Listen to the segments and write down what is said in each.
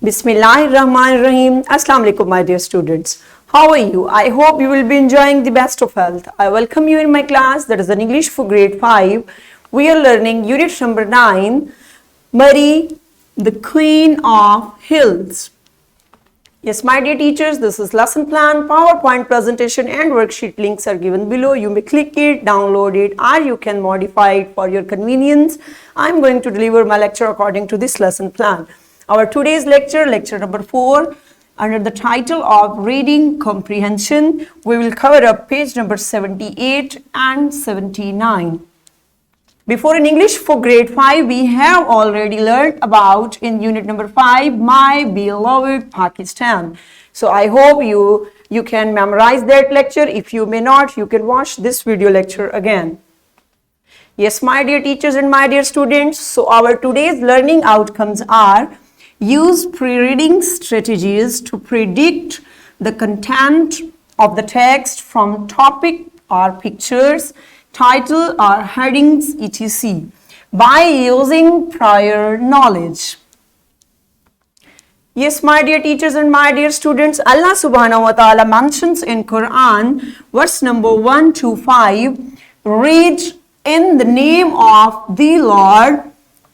Bismillahirrahmanirrahim. Assalamu alaikum, my dear students. How are you? I hope you will be enjoying the best of health. I welcome you in my class, that is an English for grade 5. We are learning unit number 9, Mary, the Queen of Hills. Yes, my dear teachers, this is lesson plan, PowerPoint presentation and worksheet links are given below. You may click it, download it, or you can modify it for your convenience. I'm going to deliver my lecture according to this lesson plan. Our today's lecture, lecture number 4, under the title of Reading Comprehension, we will cover up page number 78 and 79. Before in English for grade 5, we have already learned about in unit number 5, My Beloved Pakistan. So I hope you can memorize that lecture. If you may not, you can watch this video lecture again. Yes, my dear teachers and my dear students, so our today's learning outcomes are: use pre-reading strategies to predict the content of the text from topic or pictures, title or headings, etc. by using prior knowledge. Yes, my dear teachers and my dear students, Allah subhanahu wa ta'ala mentions in Quran, verse number 1 to 5, read in the name of the Lord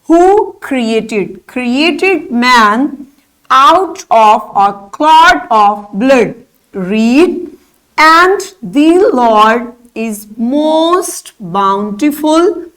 who created man out of a clot of blood. Read, and the Lord is most bountiful,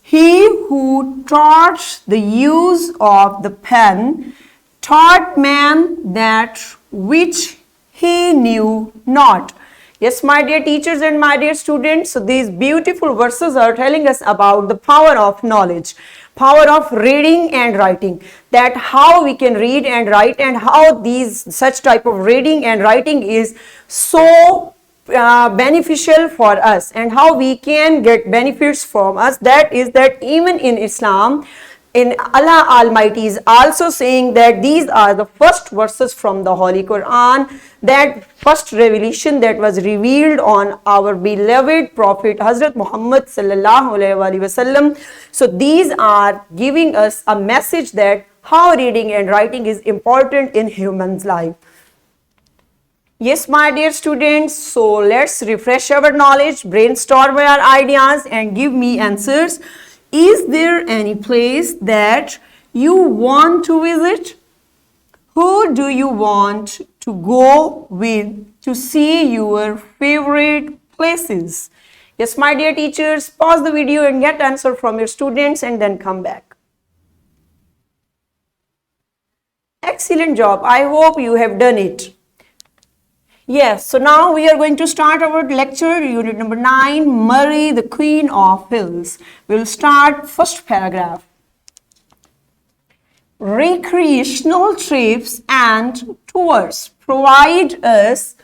he who taught the use of the pen, taught man that which he knew not. Yes, my dear teachers and my dear students, so these beautiful verses are telling us about the power of knowledge, power of reading and writing, that how we can read and write, and how such type of reading and writing is so beneficial for us, and how we can get benefits from us. That is that even in Islam, in Allah Almighty is also saying that these are the first verses from the Holy Quran, that first revelation that was revealed on our beloved Prophet Hazrat Muhammad sallallahu alaihi wasallam. So these are giving us a message that how reading and writing is important in human's life. Yes, my dear students, so let's refresh our knowledge, brainstorm our ideas and give me answers. Is there any place that you want to visit? Who do you want to go with to see your favorite places? Yes, my dear teachers, pause the video and get answer from your students and then come back. Excellent job. I hope you have done it. Yes, so now we are going to start our lecture, unit number 9, Mary, the Queen of Hills. We will start first paragraph. Recreational trips and tours provide us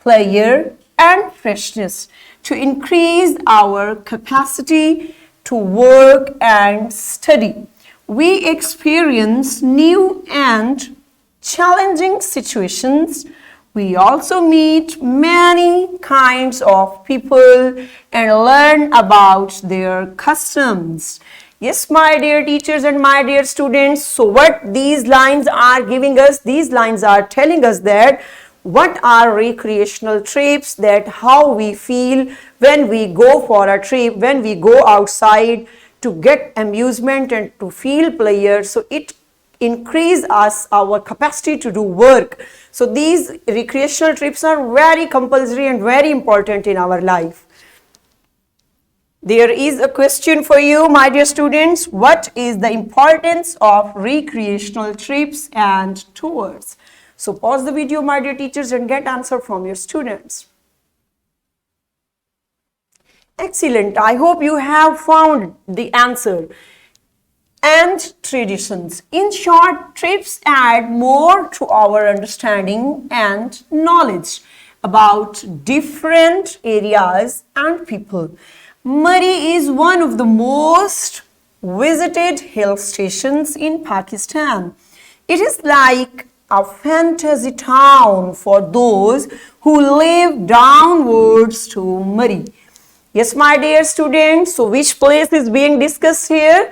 pleasure and freshness to increase our capacity to work and study. We experience new and challenging situations. We also meet many kinds of people and learn about their customs. Yes, my dear teachers and my dear students, so what these lines are giving us, these lines are telling us that what are recreational trips, that how we feel when we go for a trip, when we go outside to get amusement and to feel pleasure. So it increase our capacity to do work. So these recreational trips are very compulsory and very important in our life. There is a question for you, my dear students. What is the importance of recreational trips and tours? So pause the video, my dear teachers, and get answer from your students. Excellent. I hope you have found the answer. And traditions. In short, trips add more to our understanding and knowledge about different areas and people. Murree is one of the most visited hill stations in Pakistan. It is like a fantasy town for those who live downwards to Murree. Yes, my dear students, so which place is being discussed here?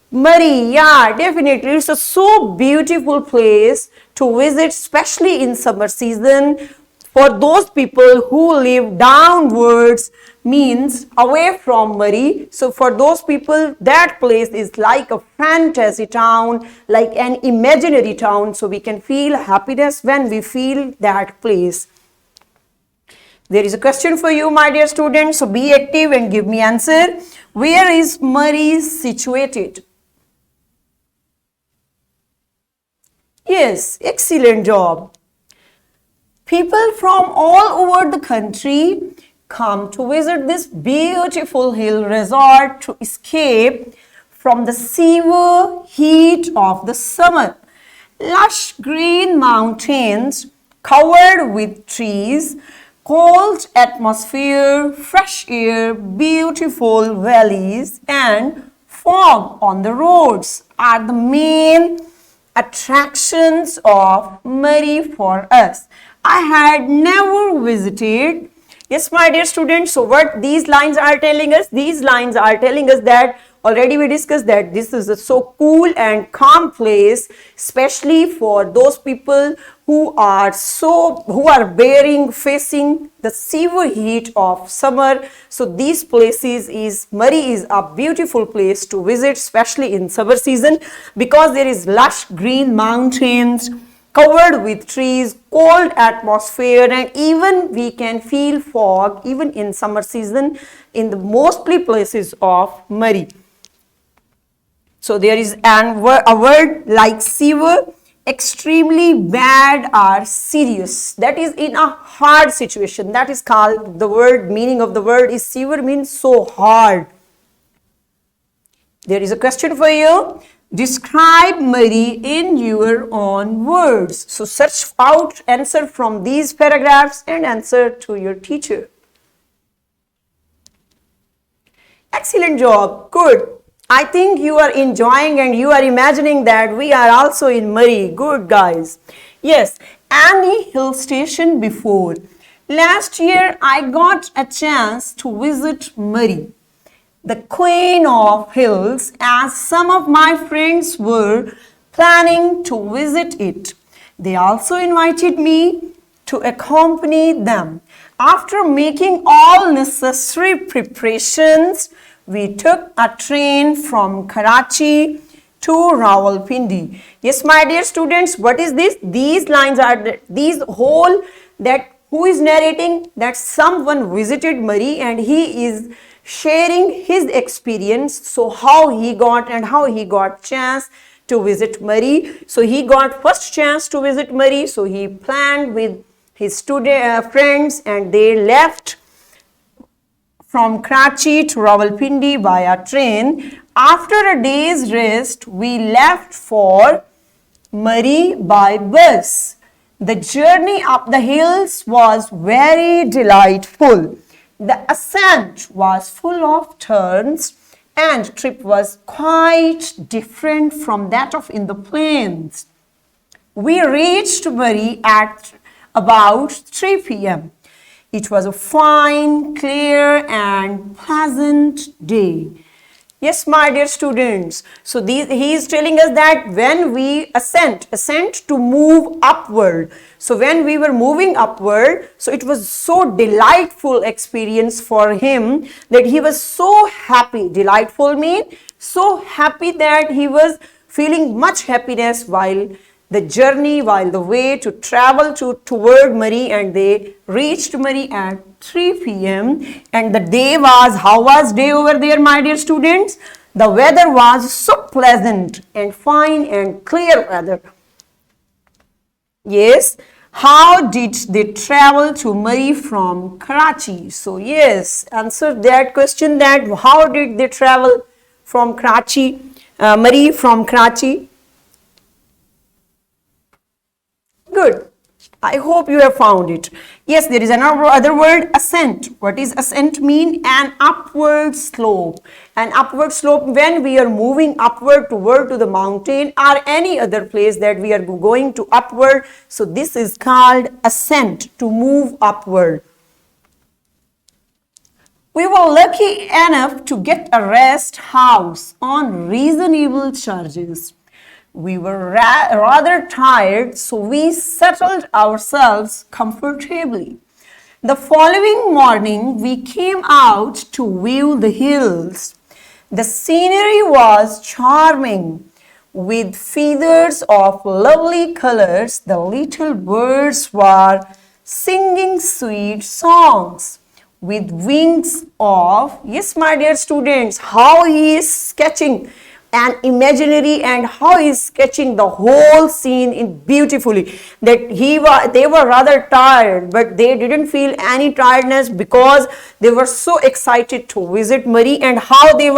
Murray, yeah, definitely. It's a so beautiful place to visit, especially in summer season. For those people who live downwards, means away from Murray. So for those people, that place is like a fantasy town, like an imaginary town. So we can feel happiness when we feel that place. There is a question for you, my dear students. So be active and give me answer. Where is Murray situated? Yes, excellent job. People from all over the country come to visit this beautiful hill resort to escape from the severe heat of the summer. Lush green mountains covered with trees, cold atmosphere, fresh air, beautiful valleys, and fog on the roads are the main attractions of Murray for us. I had never visited. Yes, my dear students, so what these lines are telling us? These lines are telling us that already we discussed that this is a so cool and calm place, especially for those people who are facing the severe heat of summer. So these places Murray is a beautiful place to visit, especially in summer season, because there is lush green mountains covered with trees, cold atmosphere, and even we can feel fog even in summer season in the mostly places of Murray. So there is a word like severe, extremely bad or serious. That is in a hard situation. That is called, the word, meaning of the word is severe, means so hard. There is a question for you. Describe Murray in your own words. So search out answer from these paragraphs and answer to your teacher. Excellent job. Good. I think you are enjoying and you are imagining that we are also in Murray. Good, guys. Yes, any hill station before. Last year, I got a chance to visit Murray, the queen of hills, as some of my friends were planning to visit it. They also invited me to accompany them. After making all necessary preparations, we took a train from Karachi to Rawalpindi. Yes, my dear students, what is this? These lines are, these whole, that who is narrating, that someone visited Murray and he is sharing his experience. So how he got chance to visit Murray. So he got first chance to visit Murray. So he planned with his friends and they left from Karachi to Rawalpindi via train. After a day's rest, we left for Murray by bus. The journey up the hills was very delightful. The ascent was full of turns and trip was quite different from that of in the plains. We reached Murray at about 3 p.m. It was a fine, clear and pleasant day. Yes, my dear students. So he is telling us that when we ascent to move upward. So when we were moving upward, so it was so delightful experience for him that he was so happy. Delightful means so happy that he was feeling much happiness while the journey, while the way to travel toward Murray, and they reached Murray at 3 p.m. and the day was, how was day over there, my dear students? The weather was so pleasant and fine and clear weather. Yes, how did they travel to Murray from Karachi? So yes, answer that question, that how did they travel from Karachi, Murray from Karachi? Good. I hope you have found it. Yes, there is another word, ascent. What is ascent mean? An upward slope. An upward slope when we are moving upward toward to the mountain or any other place that we are going to upward. So this is called ascent, to move upward. We were lucky enough to get a rest house on reasonable charges. We were rather tired, so we settled ourselves comfortably. The following morning, we came out to view the hills. The scenery was charming, with feathers of lovely colors. The little birds were singing sweet songs with wings of, yes, my dear students, how he is sketching an imaginary and how he is sketching the whole scene in beautifully. That they were rather tired, but they didn't feel any tiredness because they were so excited to visit Murray. And how the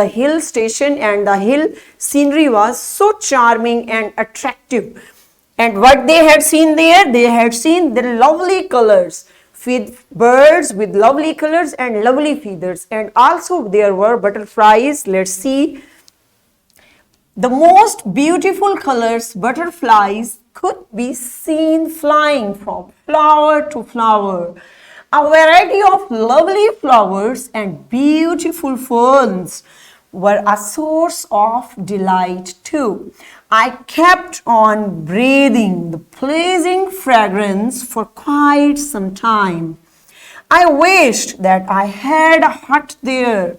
hill station and the hill scenery was so charming and attractive. And what they had seen there, they had seen the lovely colors, with birds with lovely colors and lovely feathers, and also there were butterflies. Let's see. The most beautiful colors, butterflies, could be seen flying from flower to flower. A variety of lovely flowers and beautiful ferns were a source of delight too. I kept on breathing the pleasing fragrance for quite some time. I wished that I had a hut there.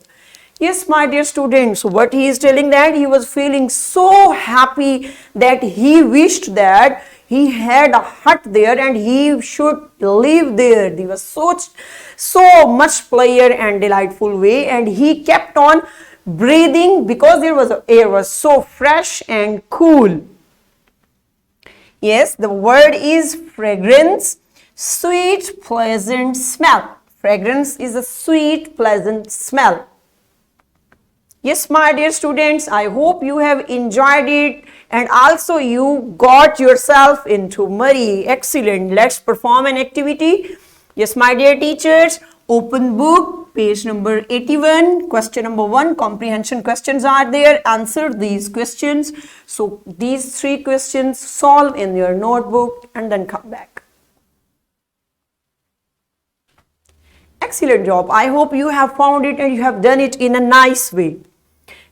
Yes, my dear students, what he is telling, that he was feeling so happy that he wished that he had a hut there and he should live there. There was so much pleasure and delightful way, and he kept on breathing because air was so fresh and cool. Yes, the word is fragrance, sweet, pleasant smell. Fragrance is a sweet, pleasant smell. Yes, my dear students, I hope you have enjoyed it and also you got yourself into Murray. Excellent. Let's perform an activity. Yes, my dear teachers, open book, page number 81, question number 1, comprehension questions are there. Answer these questions. So these 3 questions solve in your notebook and then come back. Excellent job. I hope you have found it and you have done it in a nice way.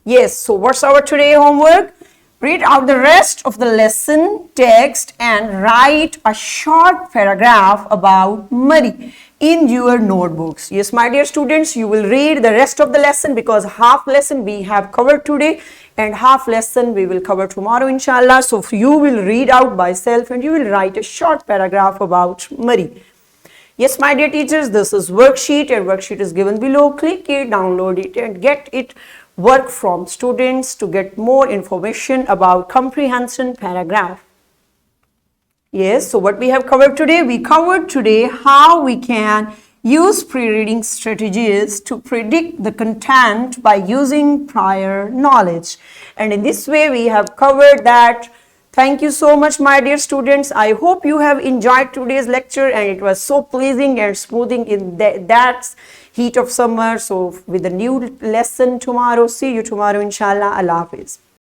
Yes, so what's our today homework? Read out the rest of the lesson text and write a short paragraph about Murray in your notebooks. Yes, my dear students, you will read the rest of the lesson because half lesson we have covered today and half lesson we will cover tomorrow, inshallah. So you will read out by self and you will write a short paragraph about Murray. Yes, my dear teachers, this is worksheet and worksheet is given below. Click it, download it and get it work from students to get more information about comprehension paragraph. Yes, so what we have covered today? We covered today how we can use pre-reading strategies to predict the content by using prior knowledge. And in this way, we have covered that. Thank you so much, my dear students. I hope you have enjoyed today's lecture and it was so pleasing and smoothing in that heat of summer. So with a new lesson tomorrow. See you tomorrow, inshallah. Allah Hafiz.